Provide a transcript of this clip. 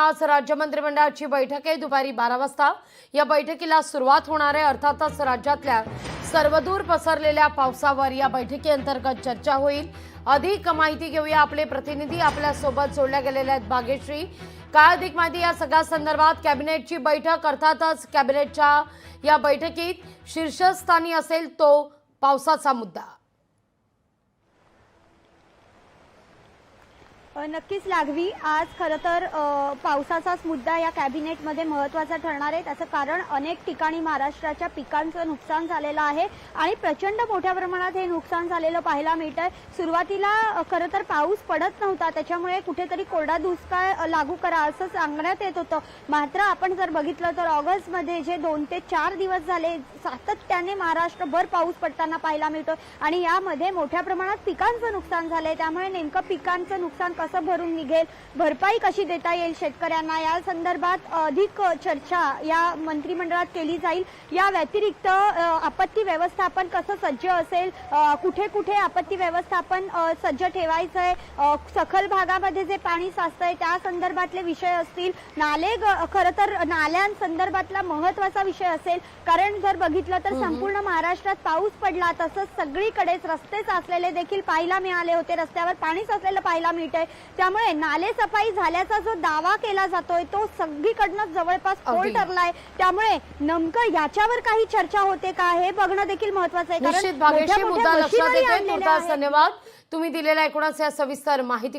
आज राज्य मंत्रिमंडळाची बैठक आहे दुपारी 12 वाजता। या बैठकीला सुरुवात होणार आहे। अर्थातच राज्यातल्या सर्वदूर पसरलेल्या पावसावर या बैठकीअंतर्गत चर्चा होईल। अधिक माहिती घेऊया, आपले प्रतिनिधी आपल्या सोबत जोडल्या गेलेले आहेत। भाग्यश्री, काय अधिक माहिती या सगळ्या संदर्भात? कॅबिनेटची बैठक, अर्थातच कॅबिनेटच्या या बैठकीत शीर्षस्थानी असेल तो पावसाचा मुद्दा। नक्कीच लागवी, आज खरं तर पावसाचाच मुद्दा या कॅबिनेटमध्ये महत्त्वाचा ठरणार आहे। त्याचं कारण अनेक ठिकाणी महाराष्ट्राच्या पिकांचं नुकसान झालेलं आहे आणि प्रचंड मोठ्या प्रमाणात हे नुकसान झालेलं पाहायला मिळतंय। सुरुवातीला खरं तर पाऊस पडत नव्हता, त्याच्यामुळे कुठेतरी कोरडा दुष्काळ लागू करा असं सांगण्यात येत होतं। मात्र आपण जर बघितलं तर ऑगस्टमध्ये जे 2 ते 4 दिवस झाले सातत्याने महाराष्ट्रभर पाऊस पडताना पाहायला मिळतो आणि यामध्ये मोठ्या प्रमाणात पिकांचं नुकसान झालंय। त्यामुळे नेमकं पिकांचं नुकसान कसं भरून निघेल, भरपाई कशी देता येईल शेतकऱ्यांना, या संदर्भात अधिक चर्चा या मंत्रिमंडळात केली जाईल। या व्यतिरिक्त आपत्ती व्यवस्थापन कसं सज्ज असेल, कुठे कुठे आपत्ती व्यवस्थापन सज्ज ठेवायचं आहे, सखल भागामध्ये जे पाणी साचतंय त्या संदर्भातले विषय असतील, नाले खरं तर नाल्यांसंदर्भातला महत्त्वाचा विषय असेल। कारण जर बघितलं तर संपूर्ण महाराष्ट्रात पाऊस पडला, तसंच सगळीकडेच रस्ते साचलेले देखील पाहायला मिळाले होते, रस्त्यावर पाणी साचलेलं पाहायला मिळतंय। त्यामुळे नाले सफाई झाल्याचा जो दावा केला जातोय तो सगळीकडनं जवळपास फोल ठरलाय। त्यामुळे नेमकं याच्यावर काही चर्चा होते का हे बघणं देखील महत्त्वाचं आहे। निश्चित भाग्यश्री, मुद्दा लक्षात येतोय। धन्यवाद तुम्ही दिलेल्या एकूणच या सविस्तर माहिती।